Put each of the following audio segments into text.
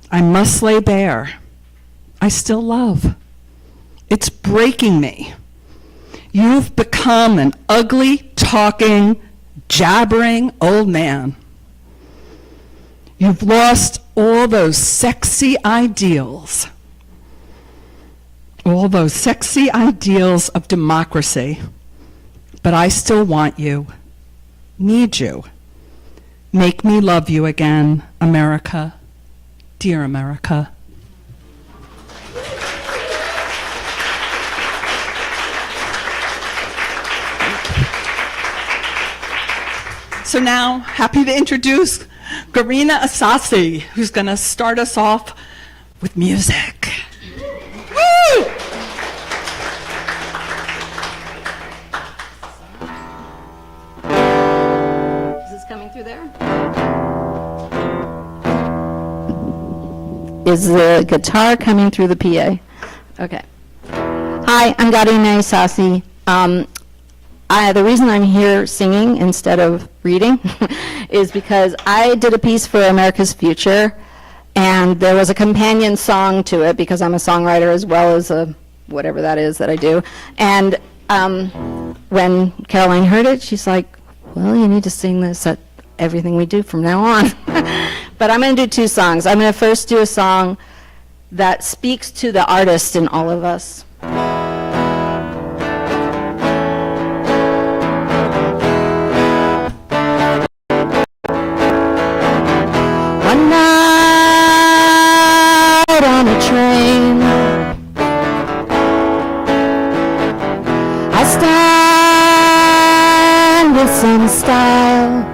I must lay bare. I still love. It's breaking me. You've become an ugly, talking, jabbering old man. You've lost all those sexy ideals. All those sexy ideals of democracy. But I still want you, need you. Make me love you again, America, dear America. So now, happy to introduce Garina Asasi, who's going to start us off with music. Woo! Is this coming through there? Is the guitar coming through the PA? Okay. Hi, I'm Garina Asasi. The reason I'm here singing instead of reading is because I did a piece for America's Future, and there was a companion song to it because I'm a songwriter as well as a whatever that is that I do. And when Caroline heard it, she's like, well, you need to sing this at everything we do from now on. But I'm going to do two songs. I'm going to first do a song that speaks to the artist in all of us. One night on a train, I stand with some style,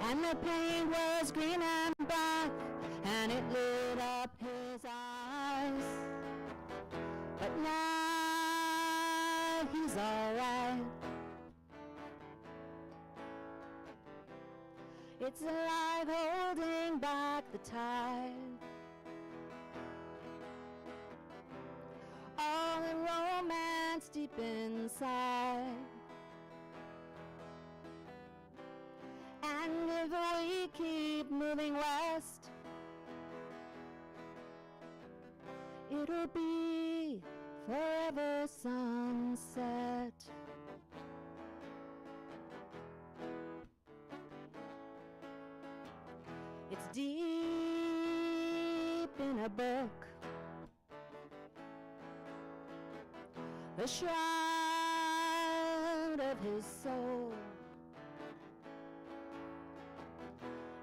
and the paint was green and black, and it lit up his eyes. But now he's alright. It's like holding back the tide. All the romance deep inside. And if we keep moving west, it'll be forever sunset. It's deep in a book, the shroud of his soul,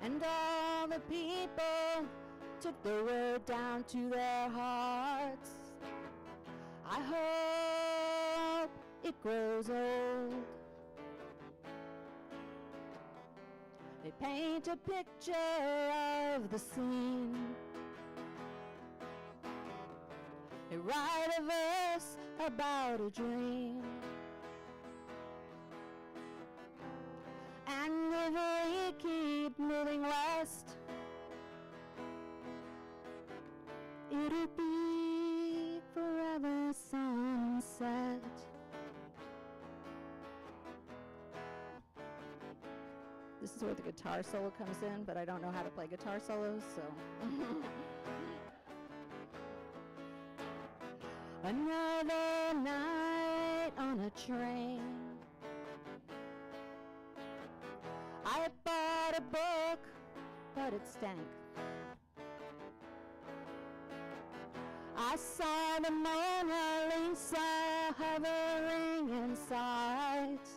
and all the people took the road down to their hearts. I hope it grows old. They paint a picture of the scene. They write a verse about a dream. And if we keep moving west, it'll be forever sunset. This is where the guitar solo comes in, but I don't know how to play guitar solos, so. Another night on a train, I bought a book, but it stank. I saw the Mona Lisa hovering in sight,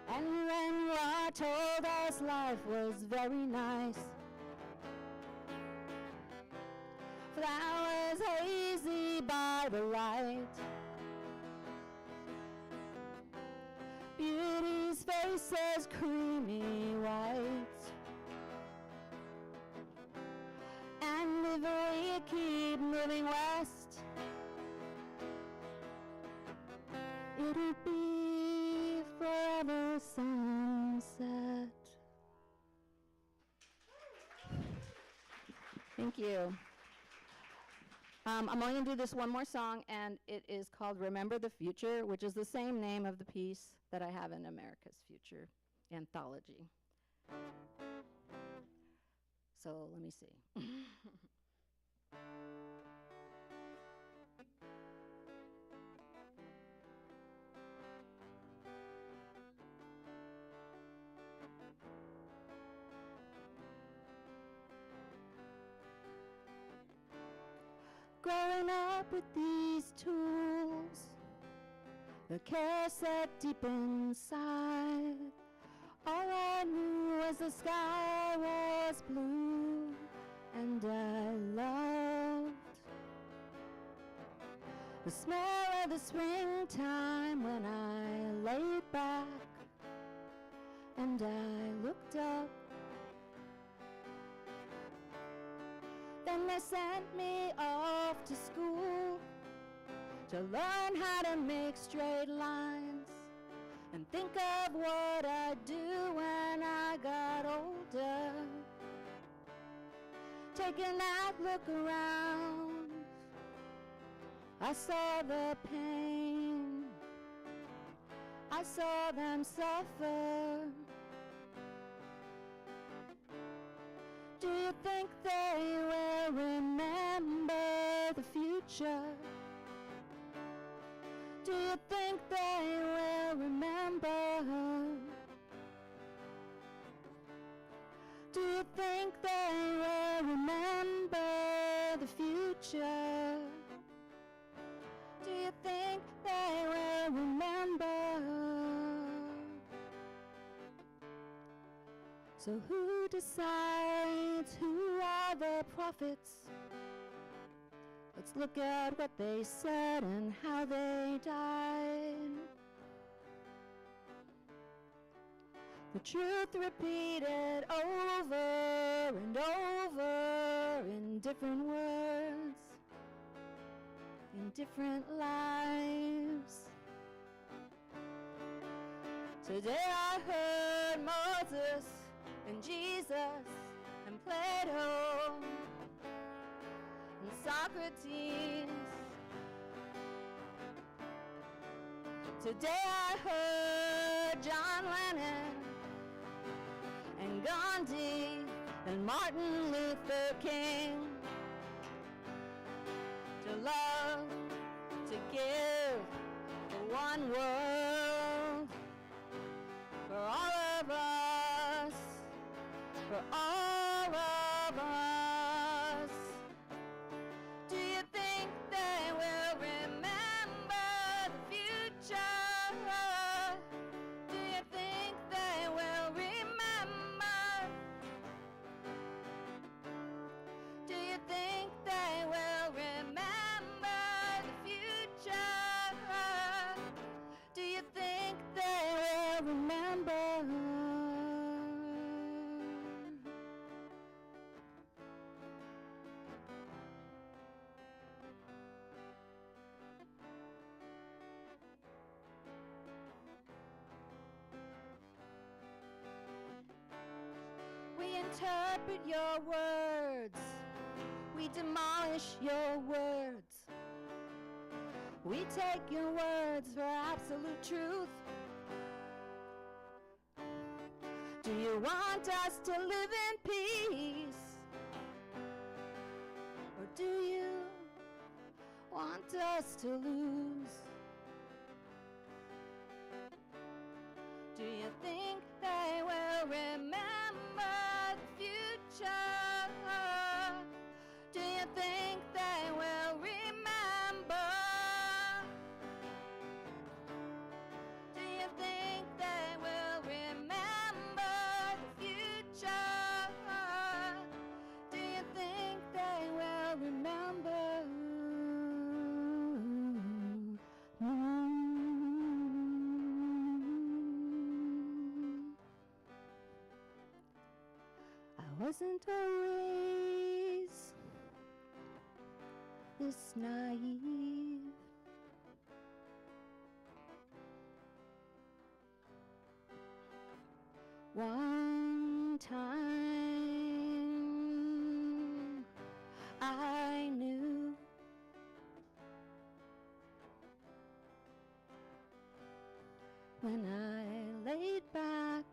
and when God told us life was very nice. Flowers hazy by the light, beauty's faces creamy white. And if we keep moving west, it'll be forever sunset. Thank you. I'm only going to do this one more song, and it is called Remember the Future, which is the same name of the piece that I have in America's Future anthology. So let me see. Growing up with these tools, the care set deep inside. All I knew was the sky was blue, and I loved the smell of the springtime when I laid back and I looked up. Then they sent me off to school to learn how to make straight lines and think of what I'd do when I got older. Taking that look around, I saw the pain, I saw them suffer. Do you think they will remember the future? Do you think they will remember? Do you think they will remember the future? Do you think they will remember? So who decides who are the prophets? Let's look at what they said and how they died. The truth repeated over and over in different words, in different lives. Today I heard Moses and Jesus and Plato and Socrates. Today I heard John Lennon and Gandhi and Martin Luther King. To love, to give, for one world, for all of us, for all of us. Do you think they will remember the future? Do you think they will remember? Do you think they will remember the future? Do you think they will remember? We interpret your words, we demolish your words. We take your words for absolute truth. Do you want us to live in peace? Or do you want us to lose? Do you think they will remember the future? Do you think they will remember? Do you think they will remember the future? Do you think they will remember? I wasn't always this naive. One time I knew when I laid back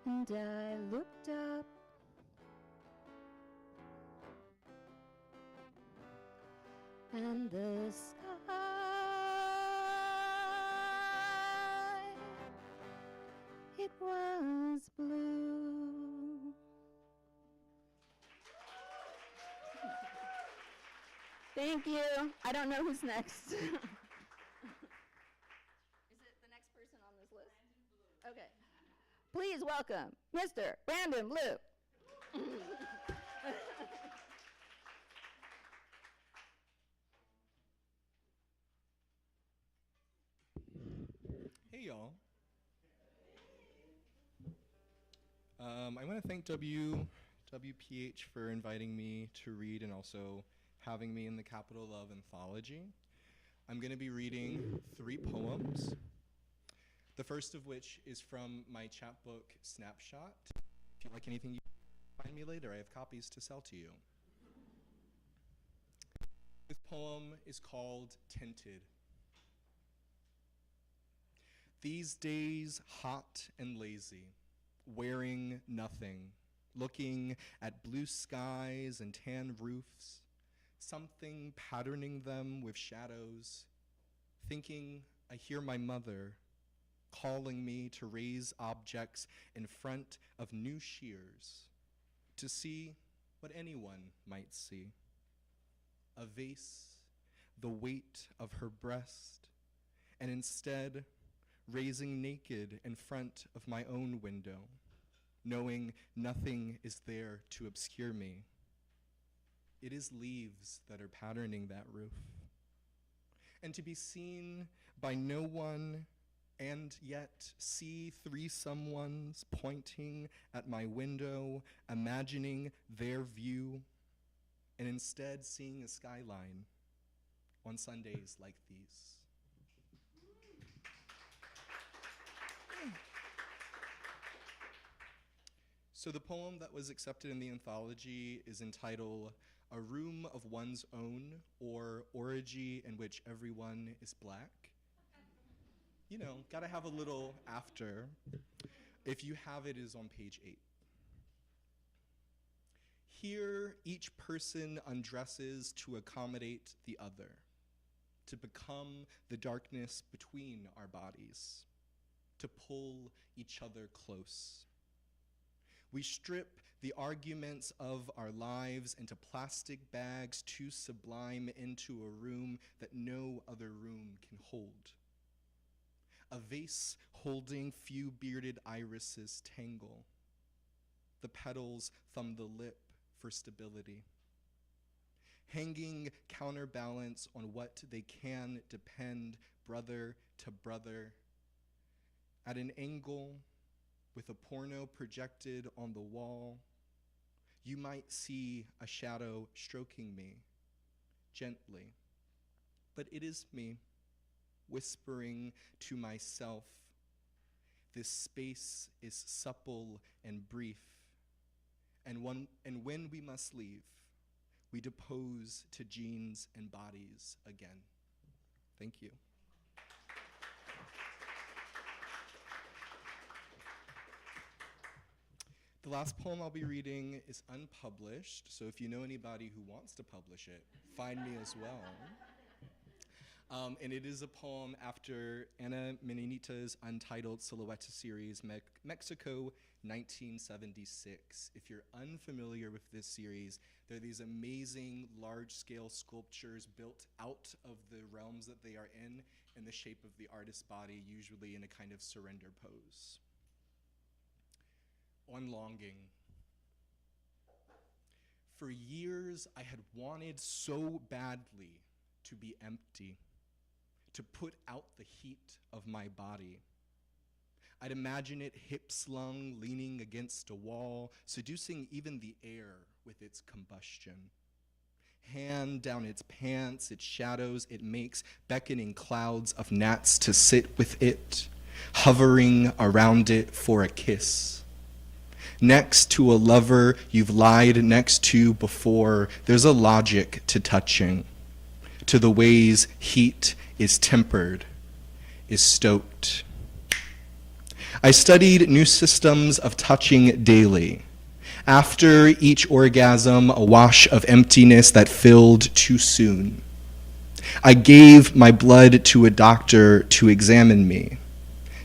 And I looked up. And the sky, it was blue. Thank you. I don't know who's next. Is it the next person on this list? Okay. Please welcome Mr. Brandon Blue. Hey, y'all. I want to thank WPH for inviting me to read and also having me in the Capital Love Anthology. I'm going to be reading 3 poems, the first of which is from my chapbook, Snapshot. If you like anything, you can find me later. I have copies to sell to you. This poem is called Tinted. These days, hot and lazy, wearing nothing, looking at blue skies and tan roofs, something patterning them with shadows, thinking I hear my mother calling me to raise objects in front of new shears to see what anyone might see. A vase, the weight of her breast, and instead raising naked in front of my own window, knowing nothing is there to obscure me. It is leaves that are patterning that roof. And to be seen by no one and yet see 3 someones pointing at my window, imagining their view, and instead seeing a skyline on Sundays like these. So the poem that was accepted in the anthology is entitled A Room of One's Own, or Orgy in Which Everyone is Black. You know, gotta have a little after. If you have it, is on page 8. Here, each person undresses to accommodate the other, to become the darkness between our bodies, to pull each other close. We strip the arguments of our lives into plastic bags too sublime into a room that no other room can hold. A vase holding few bearded irises tangle. The petals thumb the lip for stability. Hanging counterbalance on what they can depend brother to brother. At an angle, with a porno projected on the wall, you might see a shadow stroking me gently. But it is me, whispering to myself, this space is supple and brief, and when we must leave, we depose to genes and bodies again. Thank you. The last poem I'll be reading is unpublished, so if you know anybody who wants to publish it, find me as well. And it is a poem after Ana Menenita's untitled Silhouette series, Mexico 1976. If you're unfamiliar with this series, there are these amazing large-scale sculptures built out of the realms that they are in the shape of the artist's body, usually in a kind of surrender pose. On longing. For years, I had wanted so badly to be empty, to put out the heat of my body. I'd imagine it hip-slung, leaning against a wall, seducing even the air with its combustion. Hand down its pants, its shadows it makes, beckoning clouds of gnats to sit with it, hovering around it for a kiss. Next to a lover you've lied next to before, there's a logic to touching, to the ways heat is tempered, is stoked. I studied new systems of touching daily. After each orgasm, a wash of emptiness that filled too soon. I gave my blood to a doctor to examine me,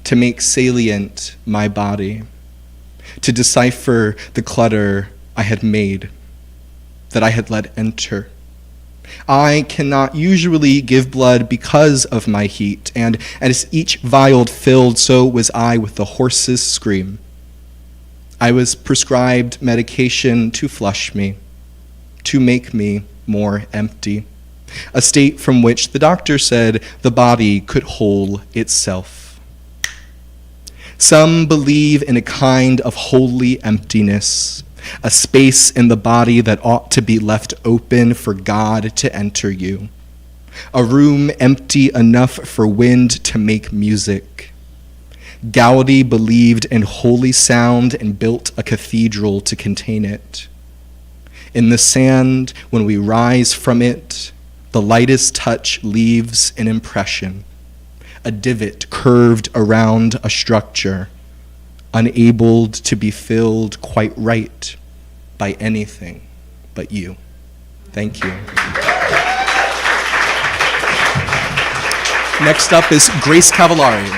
to make salient my body, to decipher the clutter I had made, that I had let enter. I cannot usually give blood because of my heat, and as each vial filled, so was I with the horse's scream. I was prescribed medication to flush me, to make me more empty, a state from which the doctor said the body could whole itself. Some believe in a kind of holy emptiness, a space in the body that ought to be left open for God to enter you, a room empty enough for wind to make music. Gaudy believed in holy sound and built a cathedral to contain it. In the sand, when we rise from it, the lightest touch leaves an impression, a divot curved around a structure, unable to be filled quite right by anything but you. Thank you. Next up is Grace Cavallari.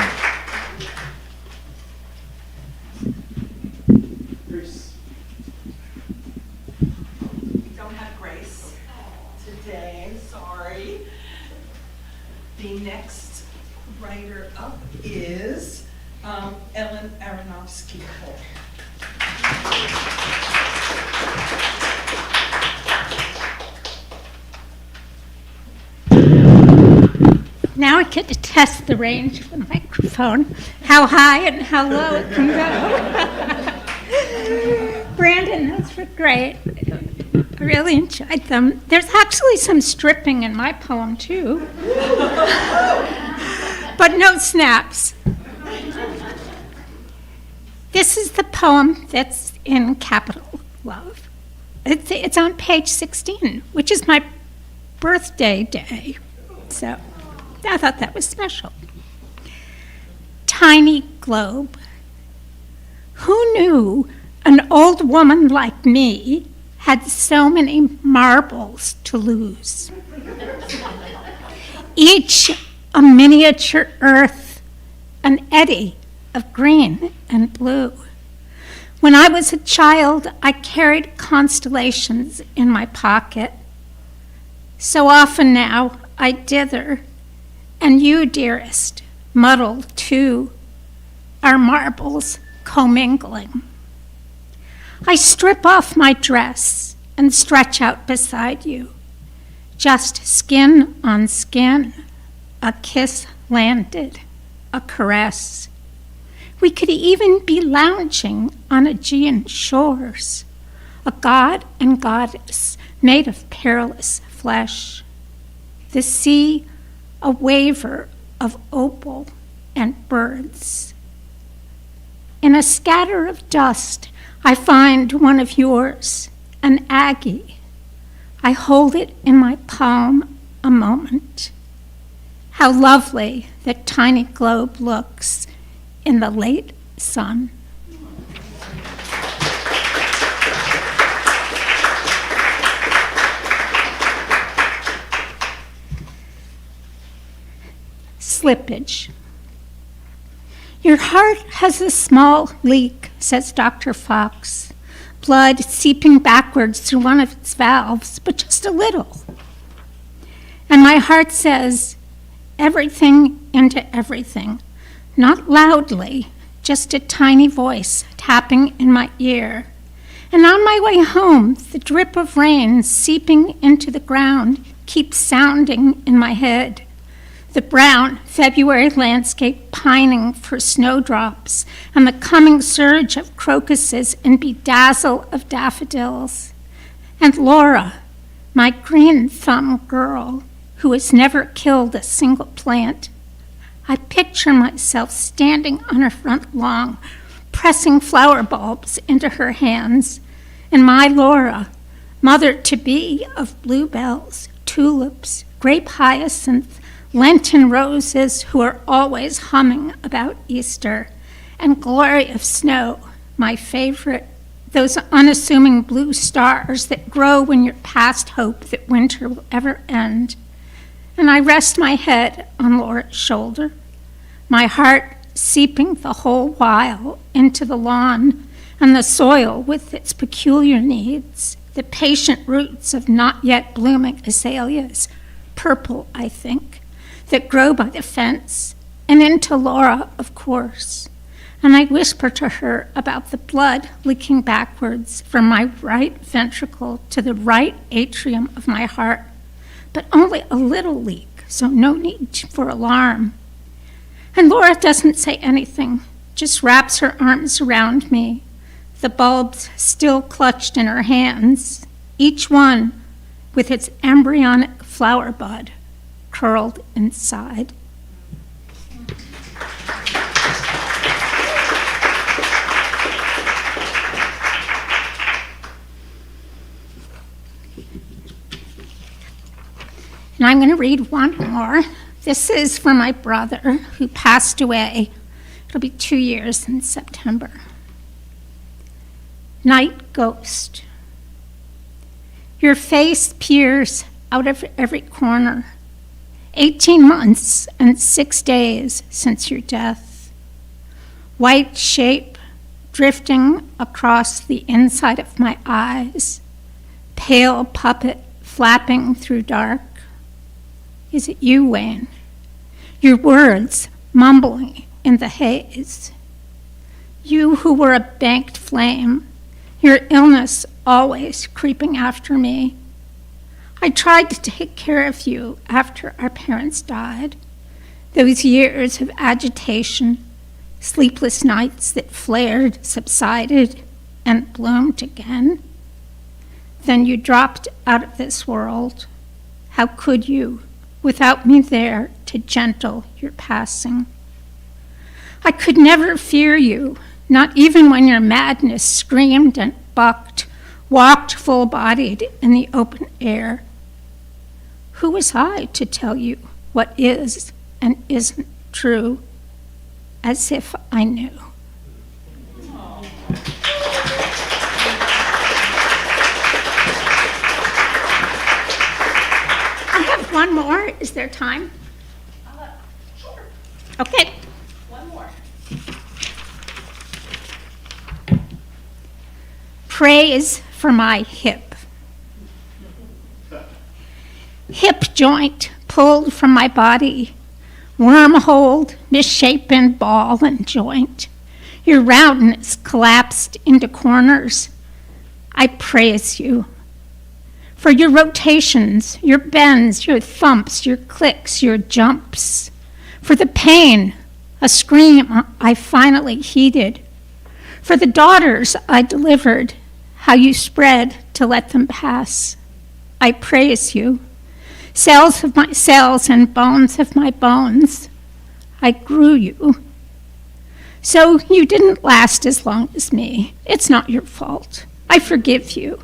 Don't have Grace today, sorry. The next writer up is Ellen Aronofsky-Cole. Now I get to test the range of the microphone, how high and how low it can go. Brandon, those were great. I really enjoyed them. There's actually some stripping in my poem, too. But no snaps. This is the poem that's in capital love. It's on page 16, which is my birthday day. So I thought that was special. Tiny globe. Who knew an old woman like me had so many marbles to lose? Each a miniature earth, an eddy of green and blue. When I was a child, I carried constellations in my pocket. So often now I dither, and you, dearest, muddle too, our marbles commingling. I strip off my dress and stretch out beside you, just skin on skin, a kiss landed, a caress. We could even be lounging on Aegean shores, a god and goddess made of perilous flesh. The sea, a waver of opal and birds. In a scatter of dust, I find one of yours, an Aggie. I hold it in my palm a moment. How lovely that tiny globe looks in the late sun. Slippage. Your heart has a small leak, says Dr. Fox. Blood seeping backwards through one of its valves, but just a little. And my heart says, everything into everything. Not loudly, just a tiny voice tapping in my ear. And on my way home, the drip of rain seeping into the ground keeps sounding in my head. The brown February landscape pining for snowdrops, and the coming surge of crocuses and bedazzle of daffodils. And Laura, my green thumb girl, who has never killed a single plant. I picture myself standing on her front lawn, pressing flower bulbs into her hands, and my Laura, mother-to-be of bluebells, tulips, grape hyacinth, Lenten roses who are always humming about Easter, and glory of snow, my favorite, those unassuming blue stars that grow when you're past hope that winter will ever end. And I rest my head on Laura's shoulder, my heart seeping the whole while into the lawn and the soil with its peculiar needs, the patient roots of not yet blooming azaleas, purple, I think, that grow by the fence, and into Laura, of course. And I whisper to her about the blood leaking backwards from my right ventricle to the right atrium of my heart, but only a little leak, so no need for alarm. And Laura doesn't say anything, just wraps her arms around me, the bulbs still clutched in her hands, each one with its embryonic flower bud curled inside. And I'm going to read one more. This is for my brother who passed away. It'll be 2 years in September. Night Ghost. Your face peers out of every corner. 18 months and 6 days since your death. White shape drifting across the inside of my eyes. Pale puppet flapping through dark. Is it you, Wayne? Your words mumbling in the haze. You who were a banked flame, your illness always creeping after me. I tried to take care of you after our parents died. Those years of agitation, sleepless nights that flared, subsided, and bloomed again. Then you dropped out of this world. How could you, without me there to gentle your passing? I could never fear you, not even when your madness screamed and bucked, walked full-bodied in the open air. Who was I to tell you what is and isn't true, as if I knew? I have one more. Is there time? Sure. Okay. One more. Praise for my hip. Hip joint pulled from my body, wormholed, misshapen ball and joint. Your roundness collapsed into corners. I praise you for your rotations, your bends, your thumps, your clicks, your jumps, for the pain, a scream I finally heeded, for the daughters I delivered, how you spread to let them pass. I praise you. Cells of my cells and bones of my bones, I grew you. So you didn't last as long as me. It's not your fault. I forgive you.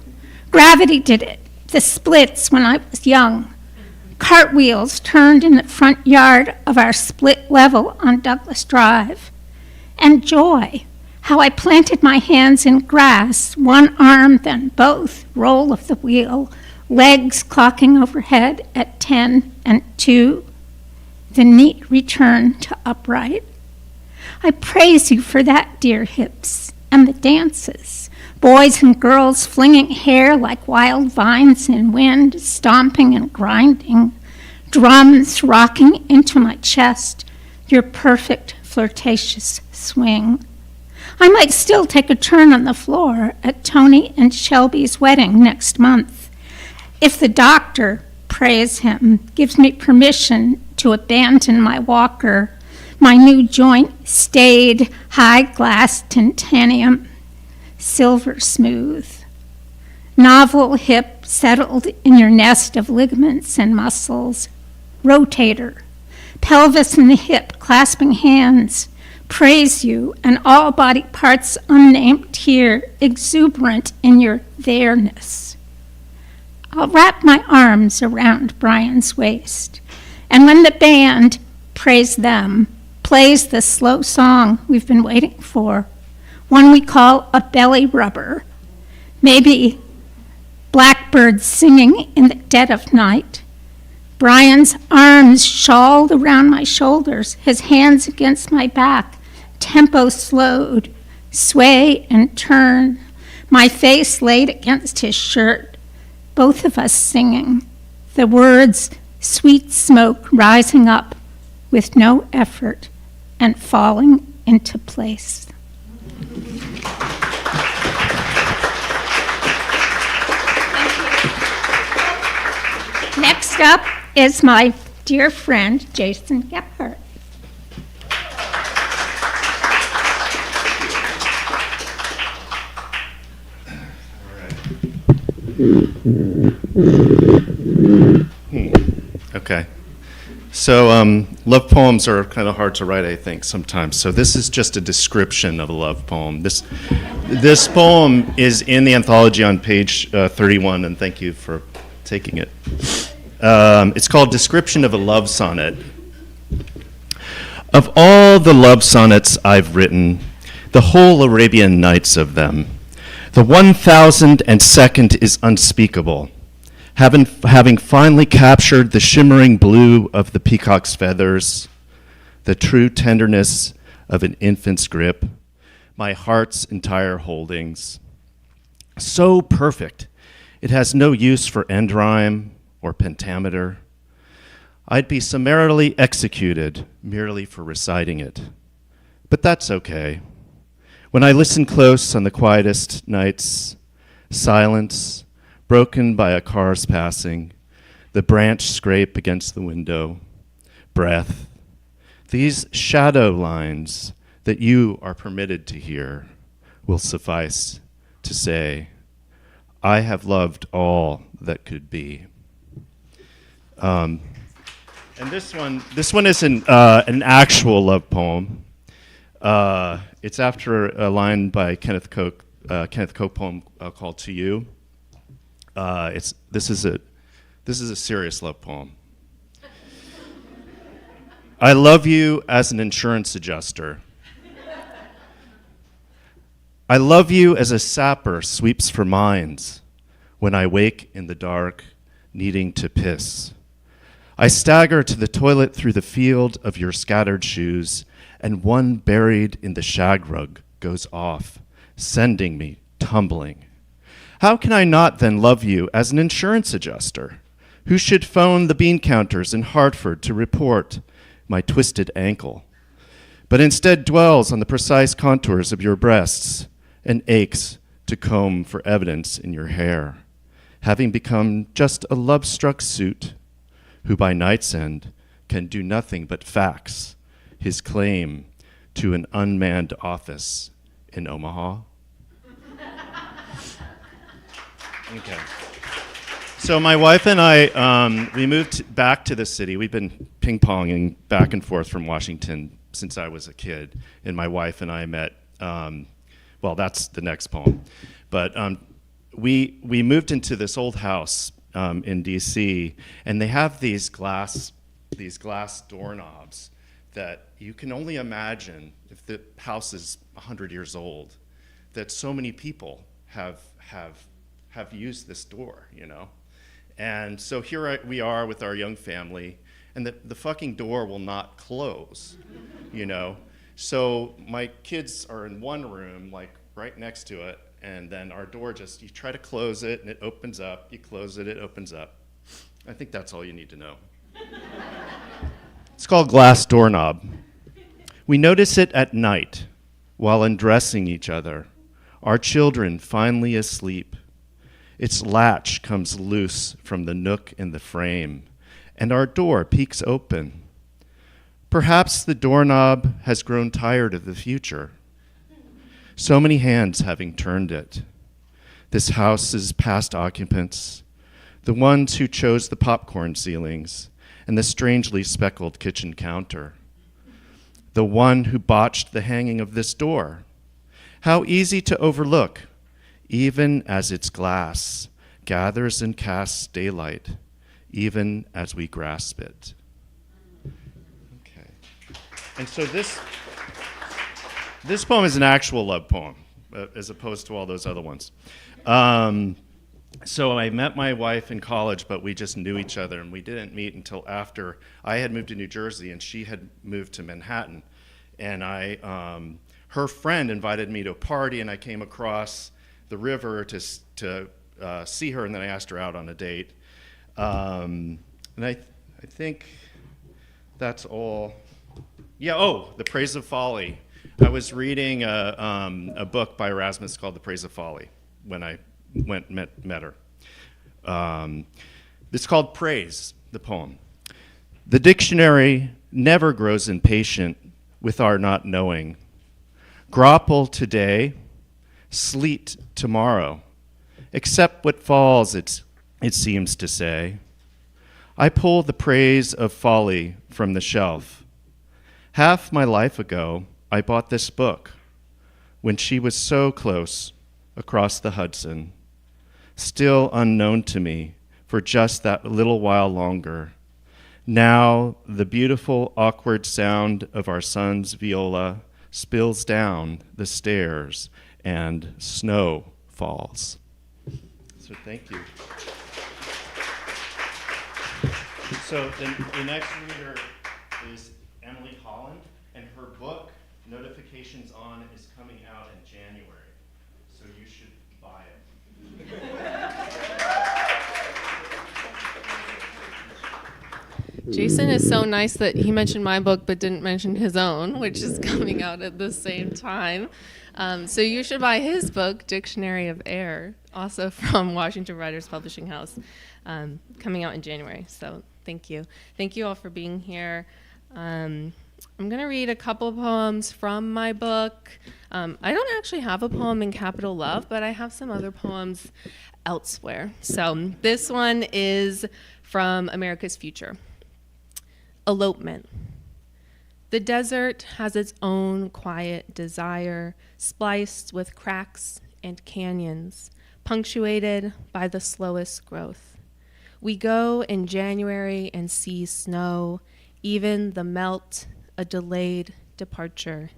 Gravity did it. The splits when I was young. Cartwheels turned in the front yard of our split level on Douglas Drive. And joy, how I planted my hands in grass, one arm, then both, roll of the wheel, legs clocking overhead at 10 and 2, the neat return to upright. I praise you for that, dear hips, and the dances, boys and girls flinging hair like wild vines in wind, stomping and grinding, drums rocking into my chest, your perfect flirtatious swing. I might still take a turn on the floor at Tony and Shelby's wedding next month, if the doctor, praise him, gives me permission to abandon my walker, my new joint stayed high-glass titanium, silver smooth. Novel hip settled in your nest of ligaments and muscles. Rotator, pelvis and the hip clasping hands, praise you, and all body parts unnamed here, exuberant in your there-ness. I'll wrap my arms around Brian's waist, and when the band, praise them, plays the slow song we've been waiting for, one we call a belly rubber. Maybe blackbirds singing in the dead of night. Brian's arms shawled around my shoulders, his hands against my back. Tempo slowed, sway and turn. My face laid against his shirt, both of us singing. The words, sweet smoke rising up with no effort and falling into place. Next up is my dear friend, Jason Gephardt. Okay. So love poems are kind of hard to write, I think, sometimes. So this is just a description of a love poem. This poem is in the anthology on page 31, and thank you for taking it. It's called Description of a Love Sonnet. Of all the love sonnets I've written, the whole Arabian Nights of them, the 1002nd is unspeakable. Having finally captured the shimmering blue of the peacock's feathers, the true tenderness of an infant's grip, my heart's entire holdings. So perfect, it has no use for end rhyme or pentameter. I'd be summarily executed merely for reciting it. But that's okay. When I listen close on the quietest nights, silence, broken by a car's passing, the branch scrape against the window, breath, these shadow lines that you are permitted to hear will suffice to say, I have loved all that could be. And this one is an actual love poem. It's after a line by Kenneth Koch poem called "To You." This is a serious love poem. I love you as an insurance adjuster. I love you as a sapper sweeps for mines when I wake in the dark, needing to piss. I stagger to the toilet through the field of your scattered shoes, and one buried in the shag rug goes off, sending me tumbling. How can I not then love you as an insurance adjuster who should phone the bean counters in Hartford to report my twisted ankle, but instead dwells on the precise contours of your breasts and aches to comb for evidence in your hair, having become just a love-struck suit who by night's end can do nothing but fax his claim to an unmanned office in Omaha? Okay. So my wife and I, we moved back to the city. We've been ping-ponging back and forth from Washington since I was a kid. And my wife and I met, well, that's the next poem. But we moved into this old house in D.C., and they have these glass doorknobs that you can only imagine if the house is 100 years old, that so many people have used this door, you know? And so here we are with our young family, and the fucking door will not close, you know? So my kids are in one room, like right next to it, and then our door you try to close it, and it opens up. You close it, it opens up. I think that's all you need to know. It's called glass doorknob. We notice it at night while undressing each other, our children finally asleep. Its latch comes loose from the nook in the frame, and our door peeks open. Perhaps the doorknob has grown tired of the future, so many hands having turned it. This house's past occupants, the ones who chose the popcorn ceilings and the strangely speckled kitchen counter, the one who botched the hanging of this door. How easy to overlook, even as its glass gathers and casts daylight, even as we grasp it. Okay. And so this poem is an actual love poem, as opposed to all those other ones. So I met my wife in college, but we just knew each other, and we didn't meet until after I had moved to New Jersey and she had moved to Manhattan. And her friend invited me to a party, and I came across the river to see her, and then I asked her out on a date. And I think that's all. Yeah, The Praise of Folly. I was reading a book by Erasmus called The Praise of Folly when I met her. It's called Praise, the poem. The dictionary never grows impatient with our not knowing. Grapple today, sleet tomorrow. Accept what falls, it seems to say. I pull the praise of folly from the shelf. Half my life ago, I bought this book when she was so close across the Hudson, still unknown to me for just that little while longer. Now the beautiful, awkward sound of our son's viola spills down the stairs and snow falls. So thank you. So the next reader is Emily Holland, and her book, Notifications On, is coming out in January, so you should buy it. Jason is so nice that he mentioned my book but didn't mention his own, which is coming out at the same time. So you should buy his book, Dictionary of Air, also from Washington Writers Publishing House, coming out in January. So thank you. Thank you all for being here. I'm going to read a couple of poems from my book. I don't actually have a poem in Capital Love, but I have some other poems elsewhere. So this one is from America's Future. Elopement. The desert has its own quiet desire, spliced with cracks and canyons, punctuated by the slowest growth. We go in January and see snow, even the melt, a delayed departure.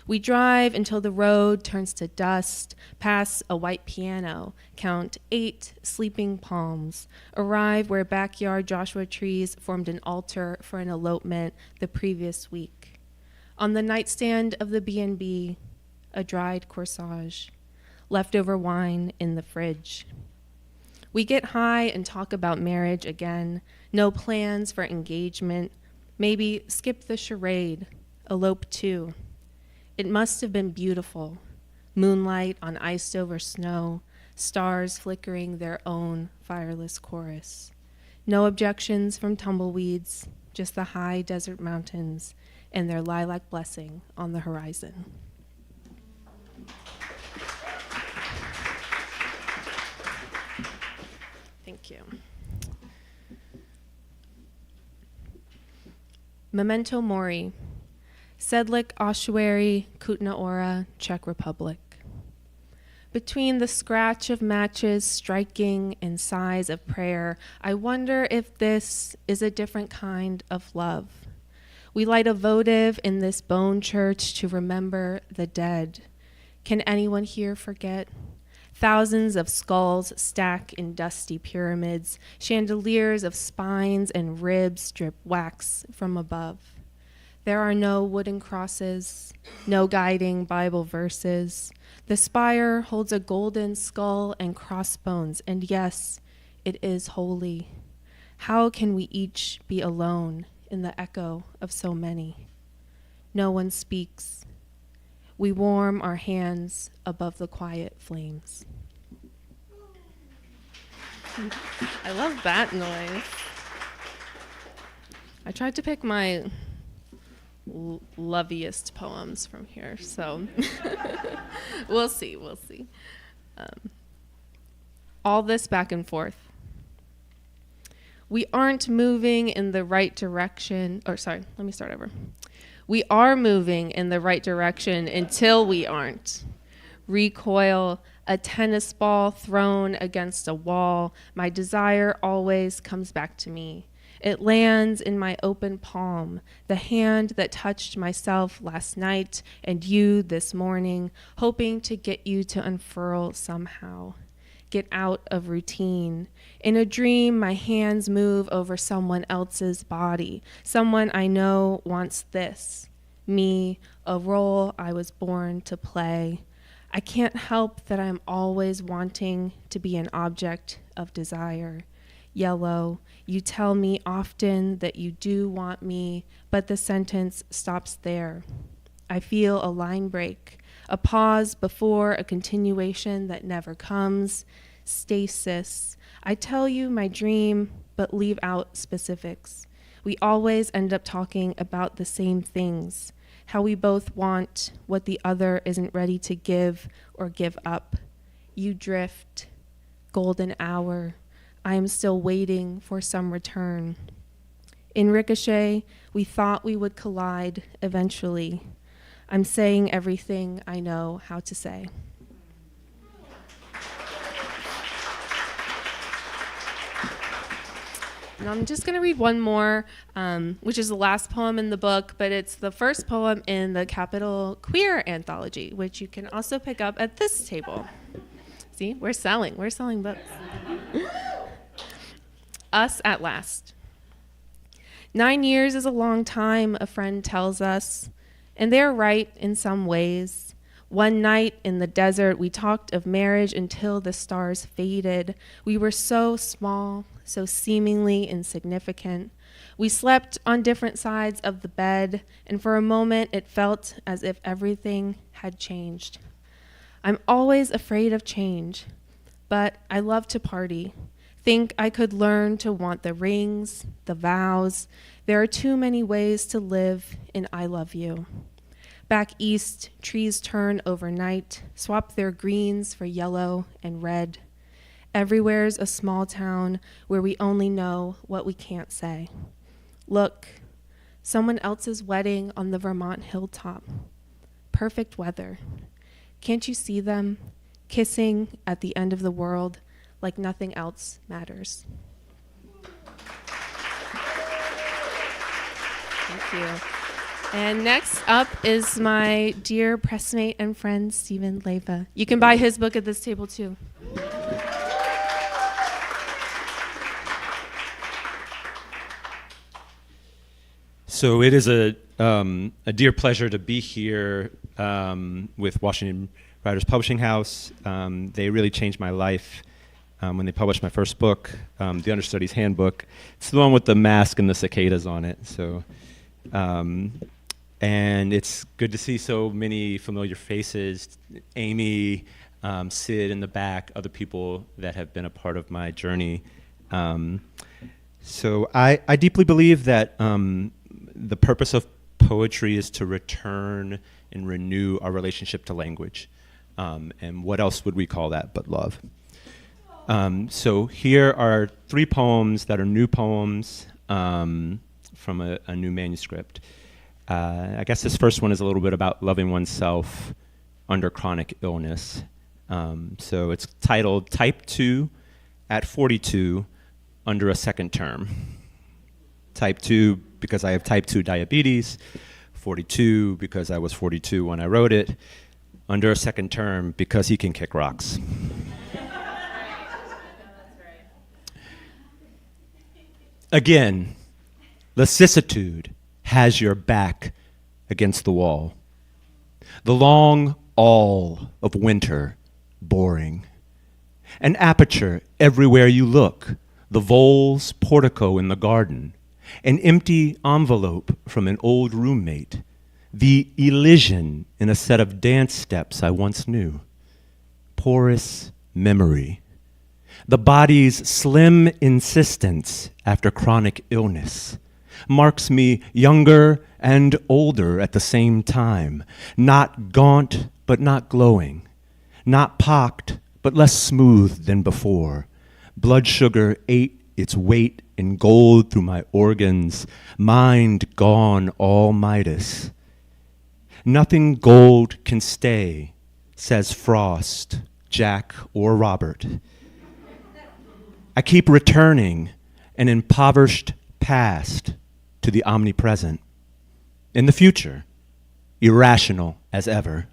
We drive until the road turns to dust, pass a white piano, count 8 sleeping palms, arrive where backyard Joshua trees formed an altar for an elopement the previous week. On the nightstand of the B&B, a dried corsage, leftover wine in the fridge. We get high and talk about marriage again, no plans for engagement, maybe skip the charade, elope too. It must have been beautiful, moonlight on iced over snow, stars flickering their own fireless chorus. No objections from tumbleweeds, just the high desert mountains and their lilac blessing on the horizon. Thank you. Memento Mori. Sedlik Ossuary, Kutna Hora, Czech Republic. Between the scratch of matches striking and sighs of prayer, I wonder if this is a different kind of love. We light a votive in this bone church to remember the dead. Can anyone here forget? Thousands of skulls stack in dusty pyramids, chandeliers of spines and ribs drip wax from above. There are no wooden crosses, no guiding Bible verses. The spire holds a golden skull and crossbones, and yes, it is holy. How can we each be alone in the echo of so many? No one speaks. We warm our hands above the quiet flames. I love that noise. I tried to pick my loviest poems from here, so we'll see. All this back and forth. We aren't moving in the right direction, let me start over. We are moving in the right direction until we aren't. Recoil, a tennis ball thrown against a wall, my desire always comes back to me. It lands in my open palm, the hand that touched myself last night and you this morning, hoping to get you to unfurl somehow. Get out of routine. In a dream, my hands move over someone else's body. Someone I know wants this. Me, a role I was born to play. I can't help that I'm always wanting to be an object of desire. Yellow, you tell me often that you do want me, but the sentence stops there. I feel a line break, a pause before a continuation that never comes. Stasis. I tell you my dream, but leave out specifics. We always end up talking about the same things, how we both want what the other isn't ready to give or give up. You drift. Golden hour. I am still waiting for some return. In Ricochet, we thought we would collide eventually. I'm saying everything I know how to say. And I'm just going to read one more, which is the last poem in the book, but it's the first poem in the Capital Queer Anthology, which you can also pick up at this table. See, we're selling books. Us at last. 9 years is a long time, a friend tells us, and they're right in some ways. One night in the desert, we talked of marriage until the stars faded. We were so small, so seemingly insignificant. We slept on different sides of the bed, and for a moment it felt as if everything had changed. I'm always afraid of change, but I love to party. Think I could learn to want the rings, the vows. There are too many ways to live in I love you. Back east, trees turn overnight, swap their greens for yellow and red. Everywhere's a small town where we only know what we can't say. Look, someone else's wedding on the Vermont hilltop. Perfect weather. Can't you see them kissing at the end of the world like nothing else matters? Thank you. And next up is my dear pressmate and friend, Stephen Leva. You can buy his book at this table too. So it is a dear pleasure to be here with Washington Writers Publishing House. They really changed my life when they published my first book, The Understudy's Handbook. It's the one with the mask and the cicadas on it. So, and it's good to see so many familiar faces. Amy, Sid in the back, other people that have been a part of my journey. So I deeply believe that the purpose of poetry is to return and renew our relationship to language. And what else would we call that but love? So here are 3 poems that are new poems from a new manuscript. I guess this first one is a little bit about loving oneself under chronic illness. So it's titled Type 2 at 42 under a second term. Type 2 because I have type 2 diabetes, 42 because I was 42 when I wrote it, under a second term because he can kick rocks. Again, lassitude has your back against the wall. The long awl of winter, boring. An aperture everywhere you look, the vole's portico in the garden, an empty envelope from an old roommate, the elision in a set of dance steps I once knew, porous memory, the body's slim insistence after chronic illness, marks me younger and older at the same time, not gaunt but not glowing, not pocked but less smooth than before. Blood sugar ate its weight in gold through my organs, mind gone all Midas. Nothing gold can stay, says Frost, Jack, or Robert. I keep returning, an impoverished past to the omnipresent. In the future, irrational as ever.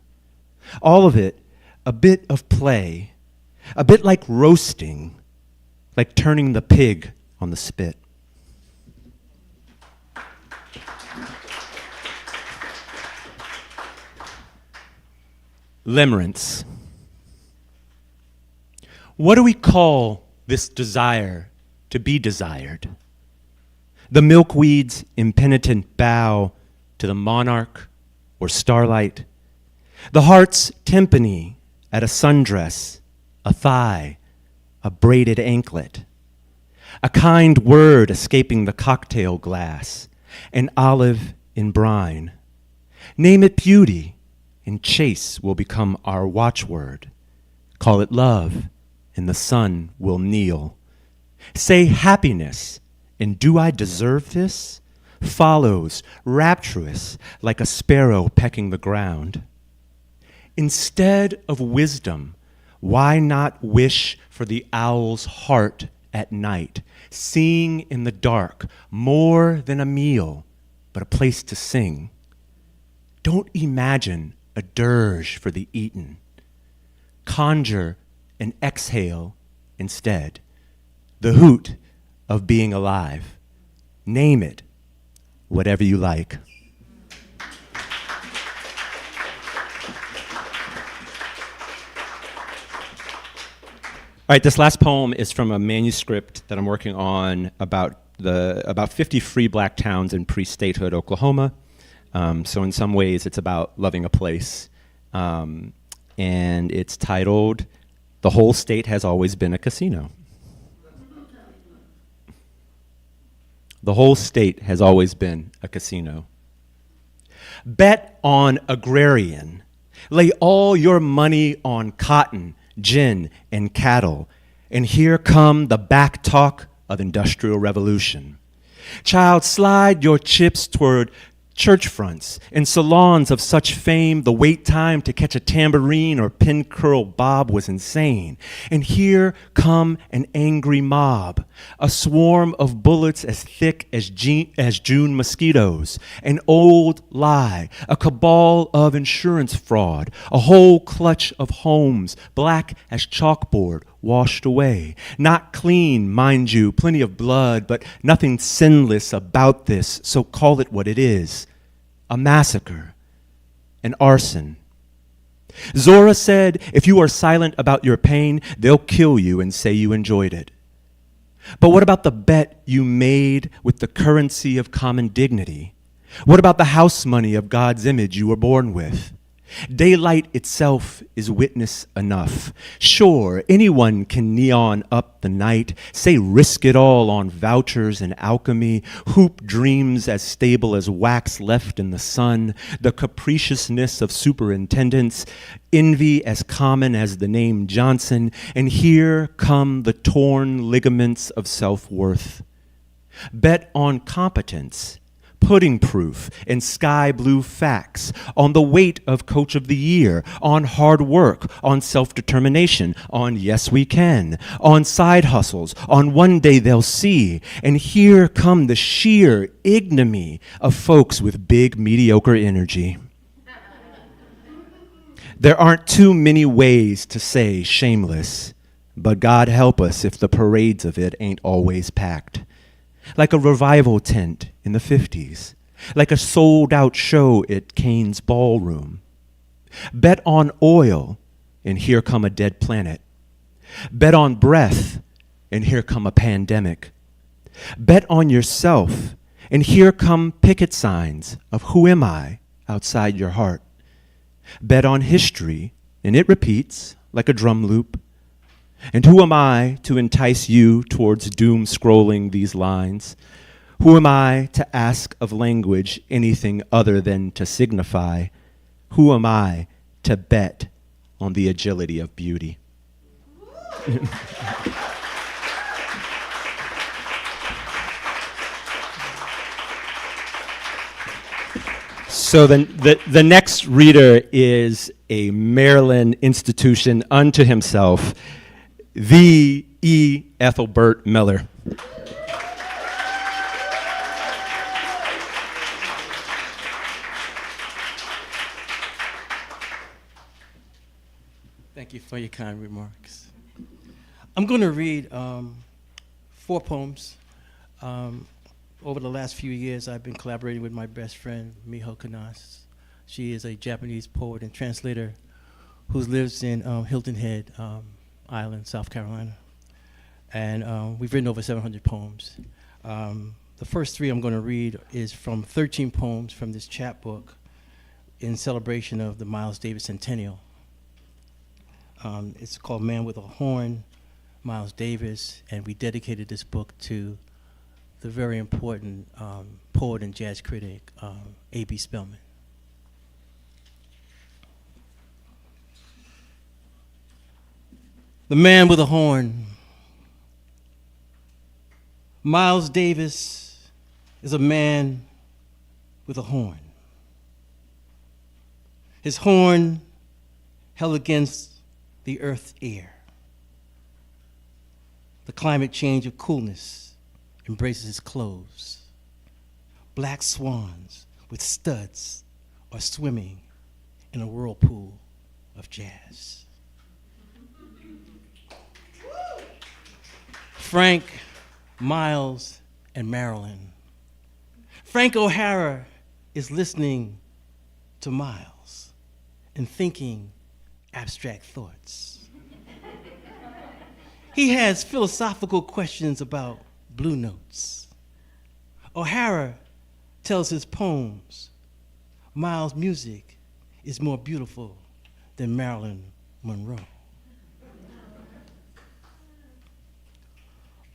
All of it a bit of play, a bit like roasting, like turning the pig on the spit. Limerence. What do we call this desire to be desired? The milkweed's impenitent bow to the monarch or starlight, the heart's timpani at a sundress, a thigh, a braided anklet, a kind word escaping the cocktail glass, an olive in brine. Name it beauty, and chase will become our watchword. Call it love, and the sun will kneel. Say happiness, and do I deserve this? Follows, rapturous, like a sparrow pecking the ground. Instead of wisdom, why not wish for the owl's heart at night, seeing in the dark more than a meal, but a place to sing? Don't imagine a dirge for the eaten. Conjure an exhale instead, the hoot of being alive. Name it, whatever you like. All right, this last poem is from a manuscript that I'm working on about 50 free black towns in pre-statehood Oklahoma. So in some ways, it's about loving a place. And it's titled, "The Whole State Has Always Been a Casino." The whole state has always been a casino. Bet on agrarian. Lay all your money on cotton, gin, and cattle. And here come the back talk of industrial revolution. Child, slide your chips toward church fronts and salons of such fame, the wait time to catch a tambourine or pin curl bob was insane. And here come an angry mob, a swarm of bullets as thick as June mosquitoes, an old lie, a cabal of insurance fraud, a whole clutch of homes, black as chalkboard, washed away. Not clean, mind you, plenty of blood, but nothing sinless about this, so call it what it is. A massacre, an arson. Zora said, if you are silent about your pain, they'll kill you and say you enjoyed it. But what about the bet you made with the currency of common dignity? What about the house money of God's image you were born with? Daylight itself is witness enough. Sure, anyone can neon up the night, say risk it all on vouchers and alchemy, hoop dreams as stable as wax left in the sun, the capriciousness of superintendents, envy as common as the name Johnson, and here come the torn ligaments of self-worth. Bet on competence, pudding proof and sky blue facts, on the weight of Coach of the Year, on hard work, on self-determination, on yes we can, on side hustles, on one day they'll see. And here come the sheer ignominy of folks with big mediocre energy. There aren't too many ways to say shameless, but God help us if the parades of it ain't always packed. Like a revival tent in the 50s, like a sold-out show at Kane's Ballroom. Bet on oil, and here come a dead planet. Bet on breath, and here come a pandemic. Bet on yourself, and here come picket signs of who am I outside your heart. Bet on history, and it repeats like a drum loop. And who am I to entice you towards doom scrolling these lines? Who am I to ask of language anything other than to signify? Who am I to bet on the agility of beauty? So the next reader is a Maryland institution unto himself, the E. Ethelbert Miller. Thank you for your kind remarks. I'm going to read 4 poems. Over the last few years, I've been collaborating with my best friend, Miho Kanas. She is a Japanese poet and translator who lives in Hilton Head Island, South Carolina. And we've written over 700 poems. The first 3 I'm going to read is from 13 poems from this chapbook in celebration of the Miles Davis Centennial. It's called Man with a Horn, Miles Davis, and we dedicated this book to the very important poet and jazz critic, A.B. Spellman. The Man with a Horn. Miles Davis is a man with a horn. His horn held against the earth's ear. The climate change of coolness embraces his clothes. Black swans with studs are swimming in a whirlpool of jazz. Frank, Miles, and Marilyn. Frank O'Hara is listening to Miles and thinking abstract thoughts. He has philosophical questions about blue notes. O'Hara tells his poems Miles' music is more beautiful than Marilyn Monroe.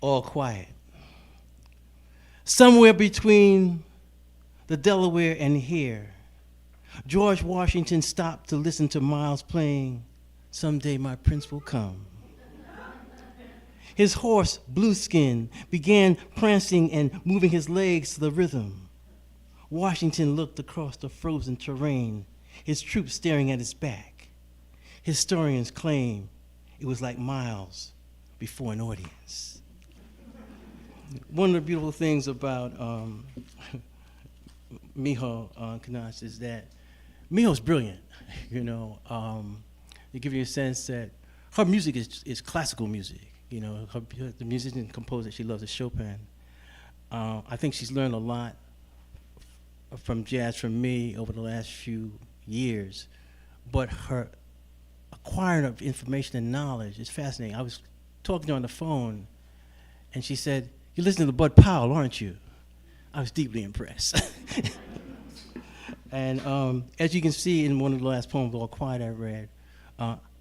All quiet. Somewhere between the Delaware and here, George Washington stopped to listen to Miles playing Someday My Prince Will Come. His horse, Blueskin, began prancing and moving his legs to the rhythm. Washington looked across the frozen terrain, his troops staring at his back. Historians claim it was like Miles before an audience. One of the beautiful things about Miho Kanas is that Miho's brilliant, you know. To give you a sense that her music is classical music. You know, the musician and composer she loves is Chopin. I think she's learned a lot from jazz from me over the last few years, but her acquiring of information and knowledge is fascinating. I was talking to her on the phone, and she said, "You're listening to Bud Powell, aren't you?" I was deeply impressed. And as you can see in one of the last poems, All Quiet, I read,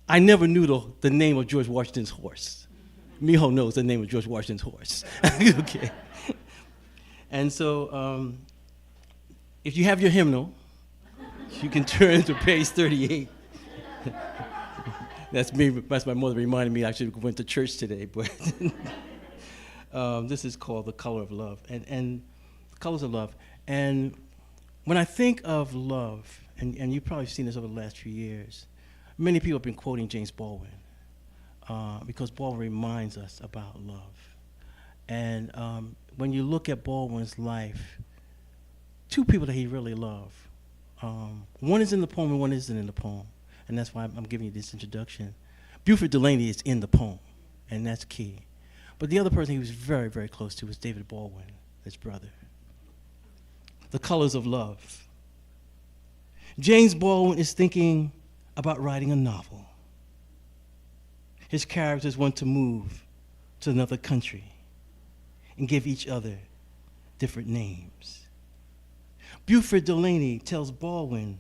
I never knew the name of George Washington's horse. Miho knows the name of George Washington's horse. Okay. And so if you have your hymnal, you can turn to page 38. That's my mother reminding me I should have went to church today, but this is called The Color of Love, and The Colors of Love. And when I think of love, and you've probably seen this over the last few years, many people have been quoting James Baldwin because Baldwin reminds us about love. And when you look at Baldwin's life, 2 people that he really loved, one is in the poem and one isn't in the poem, and that's why I'm giving you this introduction. Buford Delaney is in the poem, and that's key. But the other person he was very, very close to was David Baldwin, his brother. The Colors of Love. James Baldwin is thinking about writing a novel. His characters want to move to another country and give each other different names. Buford Delaney tells Baldwin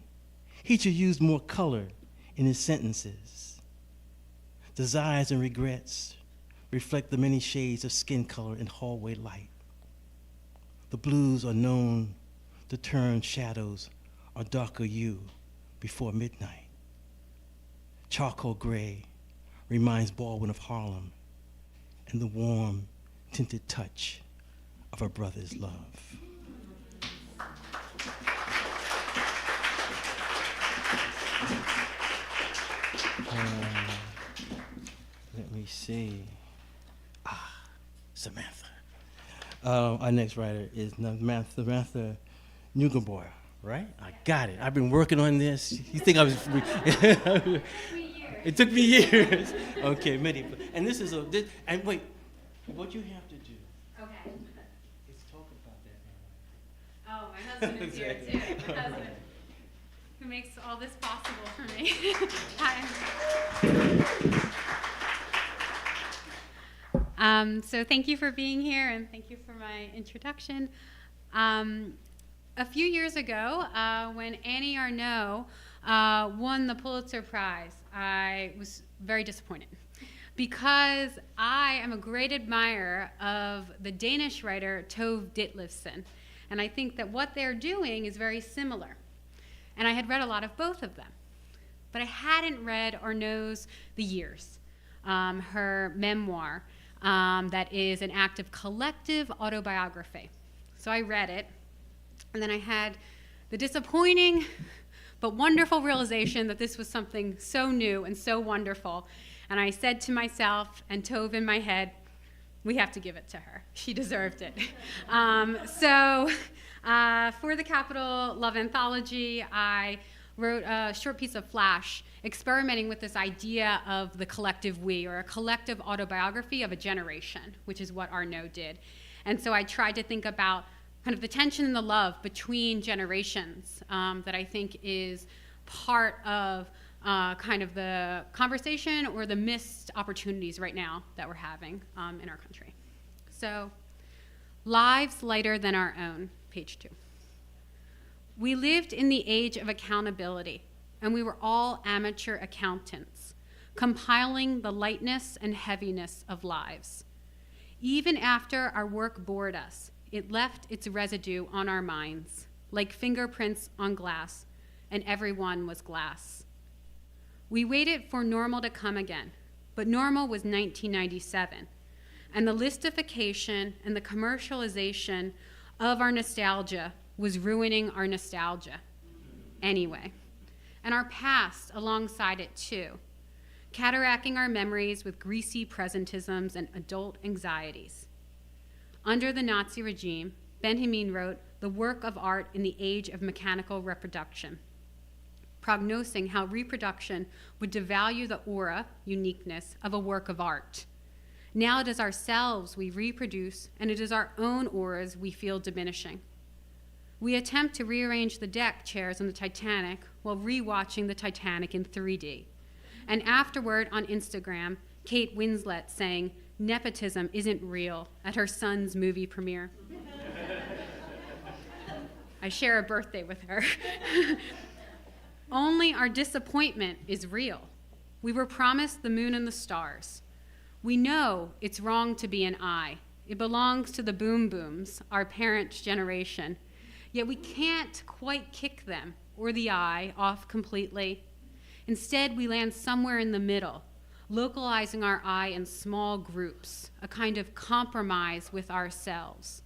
he should use more color in his sentences. Desires and regrets reflect the many shades of skin color in hallway light. The blues are known to turn shadows or darker hue before midnight. Charcoal gray reminds Baldwin of Harlem and the warm, tinted touch of a brother's love. Let me see. Samantha. Our next writer is Samantha Neugebauer, right? I got it. I've been working on this. You think I was... 3 years. It took me years. Okay, many. And this is and wait, what you have to do Okay. is talk about that. Oh, my husband is here too. My husband, who makes all this possible for me. So thank you for being here, and thank you for my introduction. A few years ago, when Annie Arnaud won the Pulitzer Prize, I was very disappointed because I am a great admirer of the Danish writer Tove Ditlevsen, and I think that what they're doing is very similar. And I had read a lot of both of them, but I hadn't read Arnaud's The Years, her memoir that is an act of collective autobiography. So I read it, and then I had the disappointing but wonderful realization that this was something so new and so wonderful. And I said to myself, and Tove in my head, we have to give it to her. She deserved it. So for the Capital Love Anthology, I wrote a short piece of flash experimenting with this idea of the collective we, or a collective autobiography of a generation, which is what Arnaud did. And so I tried to think about kind of the tension and the love between generations that I think is part of kind of the conversation or the missed opportunities right now that we're having in our country. So, lives lighter than our own, page 2. We lived in the age of accountability, and we were all amateur accountants, compiling the lightness and heaviness of lives. Even after our work bored us, it left its residue on our minds, like fingerprints on glass, and everyone was glass. We waited for normal to come again, but normal was 1997, and the listification and the commercialization of our nostalgia was ruining our nostalgia anyway, and our past alongside it too, cataracting our memories with greasy presentisms and adult anxieties. Under the Nazi regime, Benjamin wrote the work of art in the age of mechanical reproduction, prognosing how reproduction would devalue the aura, uniqueness, of a work of art. Now it is ourselves we reproduce, and it is our own auras we feel diminishing. We attempt to rearrange the deck chairs on the Titanic while rewatching the Titanic in 3D. And afterward on Instagram, Kate Winslet saying, "Nepotism isn't real," at her son's movie premiere. I share a birthday with her. Only our disappointment is real. We were promised the moon and the stars. We know it's wrong to be an I. It belongs to the boom booms, our parent generation. Yet we can't quite kick them, or the I, off completely. Instead, we land somewhere in the middle, localizing our I in small groups, a kind of compromise with ourselves.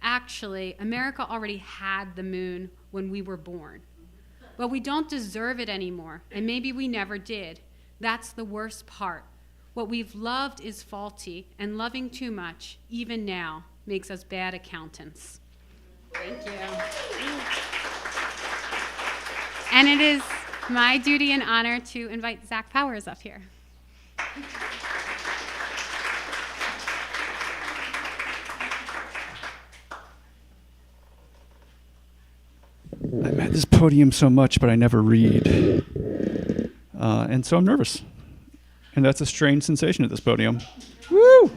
Actually, America already had the moon when we were born. But we don't deserve it anymore, and maybe we never did. That's the worst part. What we've loved is faulty, and loving too much, even now, makes us bad accountants. Thank you. And it is my duty and honor to invite Zach Powers up here. I'm at this podium so much, but I never read. And so I'm nervous. And that's a strange sensation at this podium. Woo!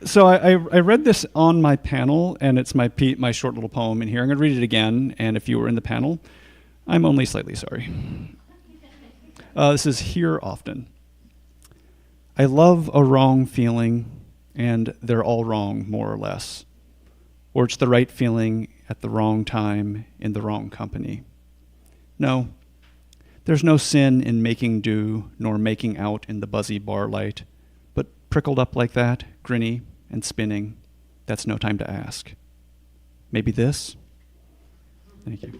So I read this on my panel, and it's my short little poem in here. I'm going to read it again, and if you were in the panel, I'm only slightly sorry. This is Here Often. I love a wrong feeling, and they're all wrong, more or less. Or it's the right feeling at the wrong time in the wrong company. No, there's no sin in making do, nor making out in the buzzy bar light, but prickled up like that, grinny and spinning, that's no time to ask. Maybe this? Thank you.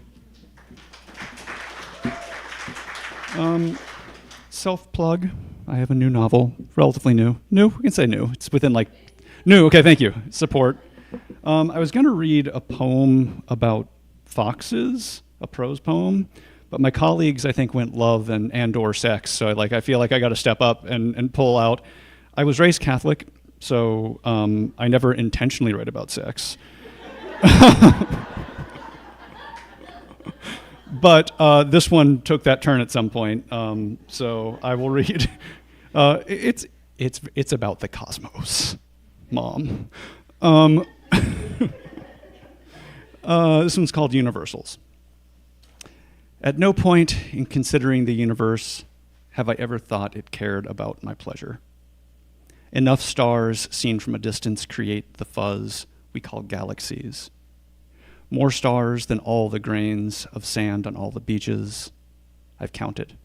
Self-plug. I have a new novel, relatively new. New? We can say new. It's within new. Okay, thank you. Support. I was going to read a poem about foxes, a prose poem, But my colleagues, I think, went love and or sex. So I feel like I got to step up and pull out. I was raised Catholic, so I never intentionally write about sex. But this one took that turn at some point, so I will read. It's about the cosmos, Mom. This one's called Universals. At no point in considering the universe have I ever thought it cared about my pleasure. Enough stars seen from a distance create the fuzz we call galaxies. More stars than all the grains of sand on all the beaches I've counted.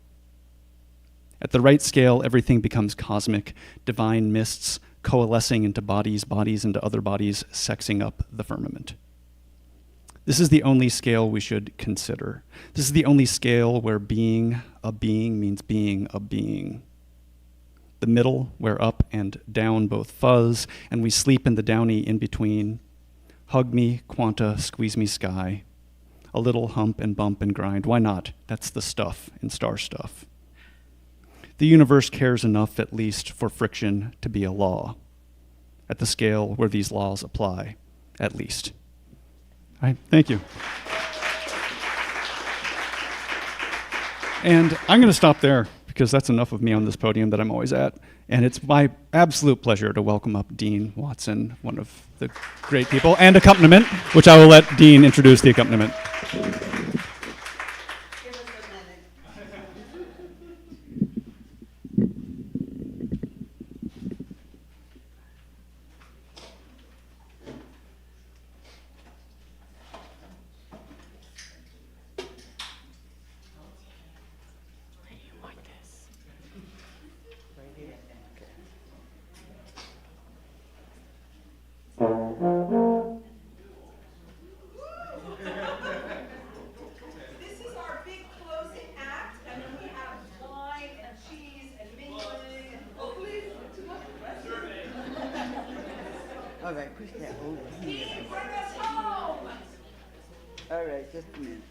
At the right scale, everything becomes cosmic, divine mists coalescing into bodies, bodies into other bodies, sexing up the firmament. This is the only scale we should consider. This is the only scale where being a being means being a being. The middle, where up and down both fuzz, and we sleep in the downy in between. Hug me, quanta, squeeze me, sky. A little hump and bump and grind. Why not? That's the stuff in star stuff. The universe cares enough, at least, for friction to be a law. At the scale where these laws apply, at least. All right, thank you. And I'm going to stop there because that's enough of me on this podium that I'm always at. And it's my absolute pleasure to welcome up Dean Watson, one of the great people, and accompaniment, which I will let Dean introduce the accompaniment. This is our big closing act, and then we have wine and cheese and mingling. Oh, please. All right, push that over Dean, here. bring us home. All right, just a minute.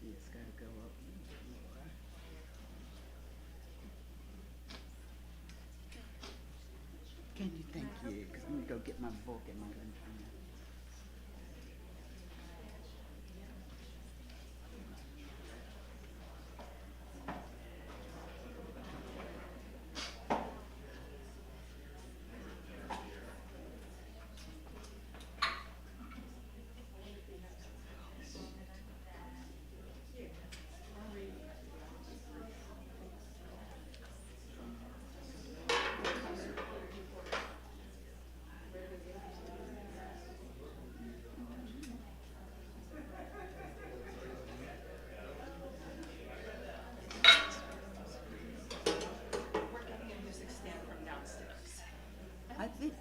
It's gotta go up more. Can you thank you? Because I'm gonna go get my book and my lunch.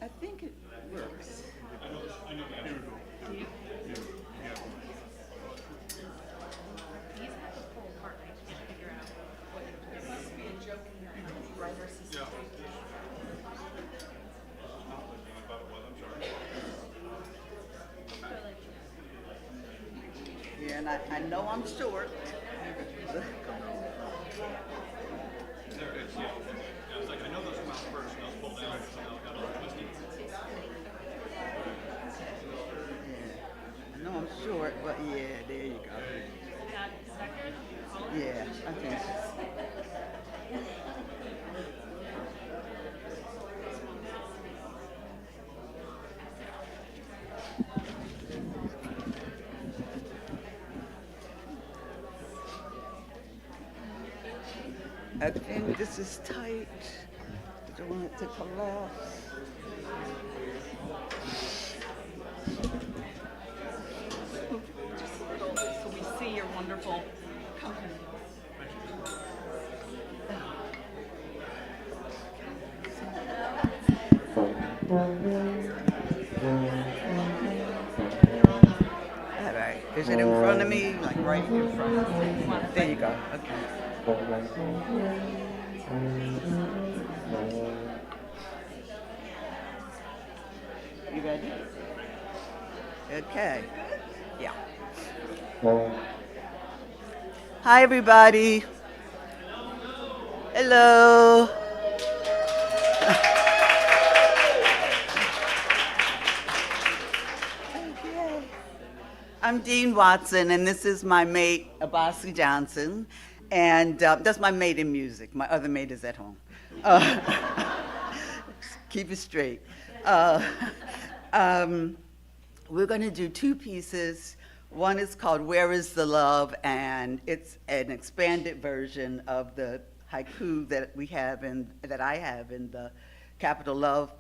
I think it works. Yeah, and I know I'm short. I know I'm short, but yeah, there you go. Yeah, I think so. I think this is tight. I don't want it to collapse. So we see your wonderful company. All right. Is it in front of me? Like right in front? There you go. Okay. You ready? Okay. Yeah. Hi, everybody. Hello. Okay. I'm Dean Watson, and this is my mate, Abasi Johnson. And that's my mate in music. My other mate is at home. Keep it straight. We're going to do two pieces. One is called Where is the Love? And it's an expanded version of the haiku that we have that I have in the Capital Love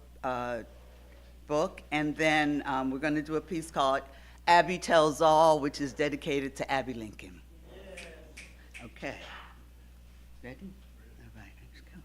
book. And then we're going to do a piece called Abby Tells All, which is dedicated to Abby Lincoln. Okay. Ready? All right, let's go.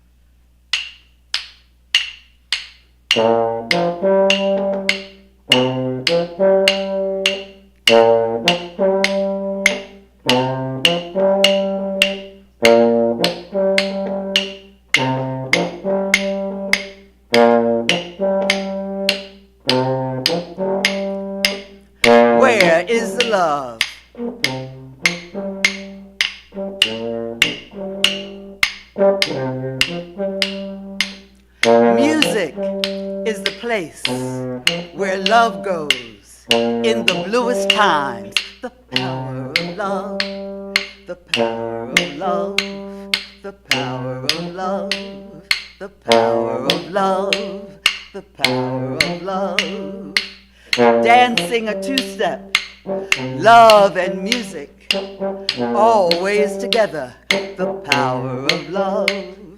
Where is the love? Music is the place where love goes in the bluest times. The power of love, the power of love, the power of love, the power of love, the power of love. Dancing a two-step, love and music, always together. The power of love,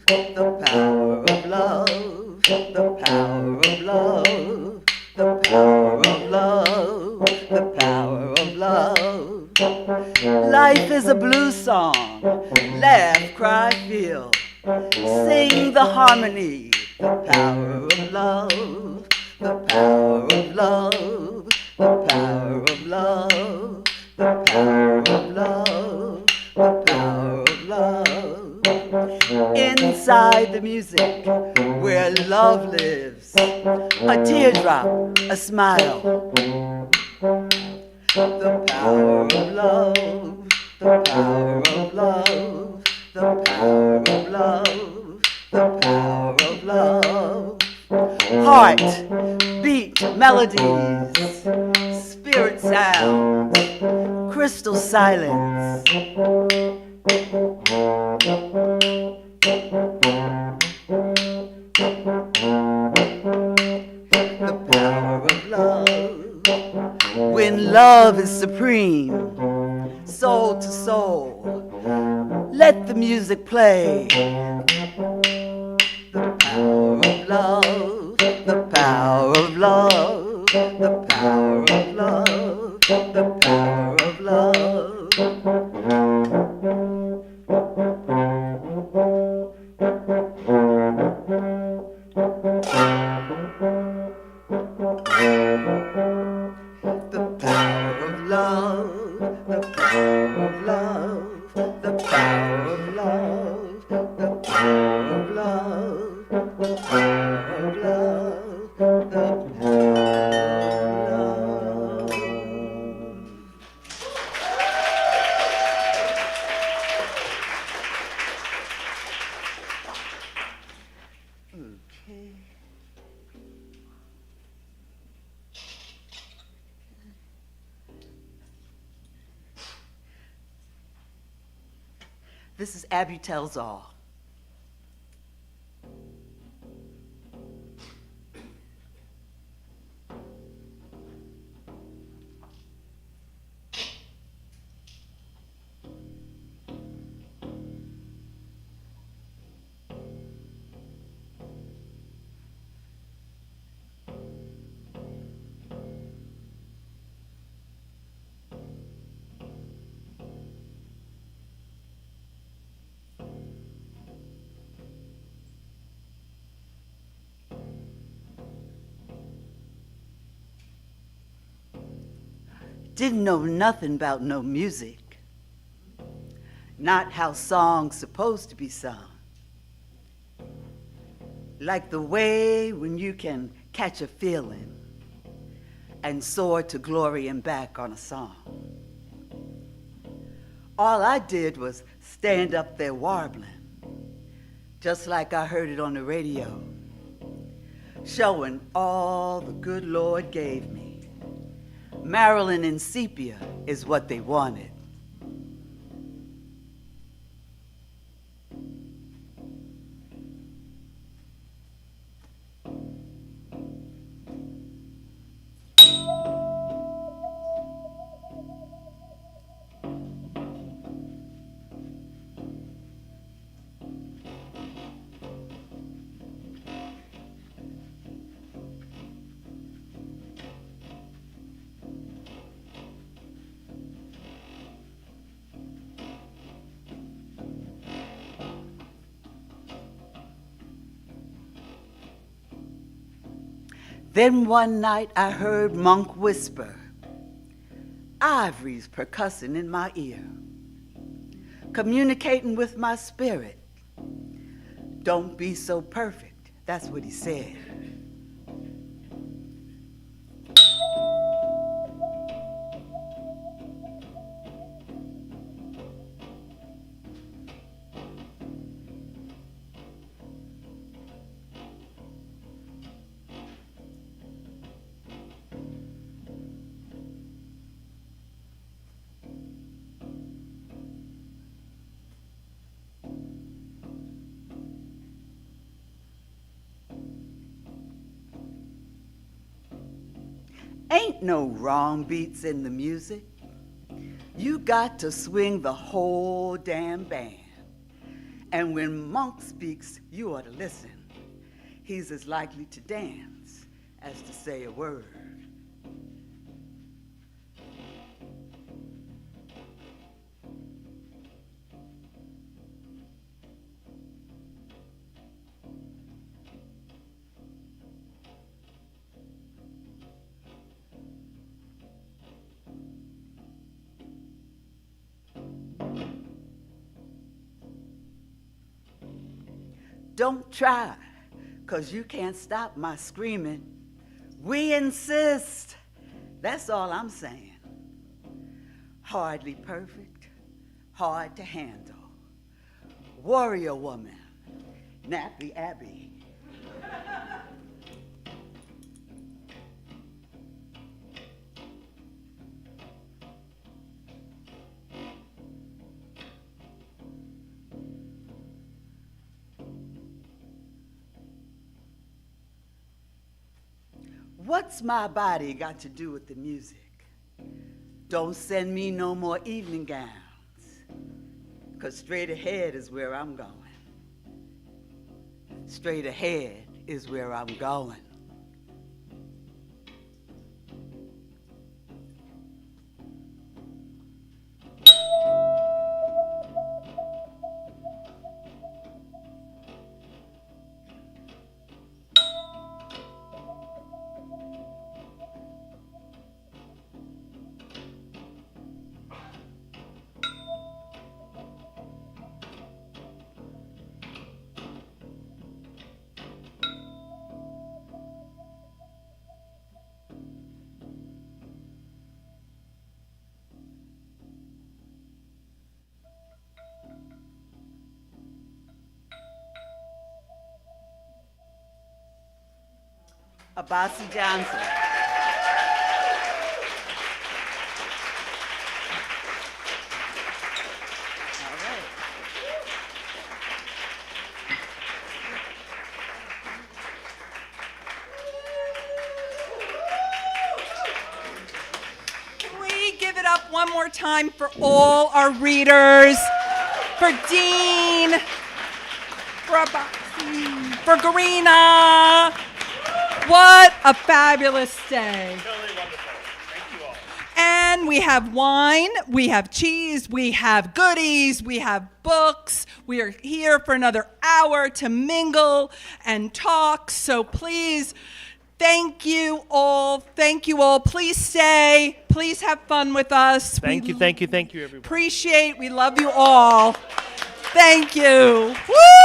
the power of love, the power of love, the power of love, the power of love. Life is a blues song, laugh, cry, feel, sing the harmony. The power of love, the power of love, the power of love, the power of love, the power of love. Inside the music, where love lives, a teardrop, a smile. The power of love, the power of love, the power of love, the power of love. Heart, beat, melodies, spirit sounds, crystal silence. The power of love, when love is supreme, soul to soul, let the music play. The power of love, the power of love, the power of love, the power of love. The power of love, the power of love, the power of love, the power of love, the power of love, the power of love. Okay. This is Abby Tells All. Didn't know nothing about no music, not how songs supposed to be sung. Like the way when you can catch a feeling, and soared to glory and back on a song. All I did was stand up there warbling, just like I heard it on the radio, showing all the good Lord gave me. Marilyn and sepia is what they wanted. Then one night I heard Monk whisper, Ivory's percussing in my ear, communicating with my spirit. Don't be so perfect, that's what he said. Ain't no wrong beats in the music. You got to swing the whole damn band. And when Monk speaks, you ought to listen. He's as likely to dance as to say a word. Don't try, 'cause you can't stop my screaming. We insist. That's all I'm saying. Hardly perfect, hard to handle. Warrior woman, Nappy Abbey. What's my body got to do with the music? Don't send me no more evening gowns, 'cause straight ahead is where I'm going. Straight ahead is where I'm going. Abasi Johnson. All right. Can we give it up one more time for all our readers, for Dean, for Abasi, for Garina. What a fabulous day. Totally wonderful. Thank you all. And we have wine, we have cheese, we have goodies, we have books. We are here for another hour to mingle and talk. So please, thank you all. Thank you all. Please stay. Please have fun with us. Thank you, everyone. Appreciate. We love you all. Thank you. Woo!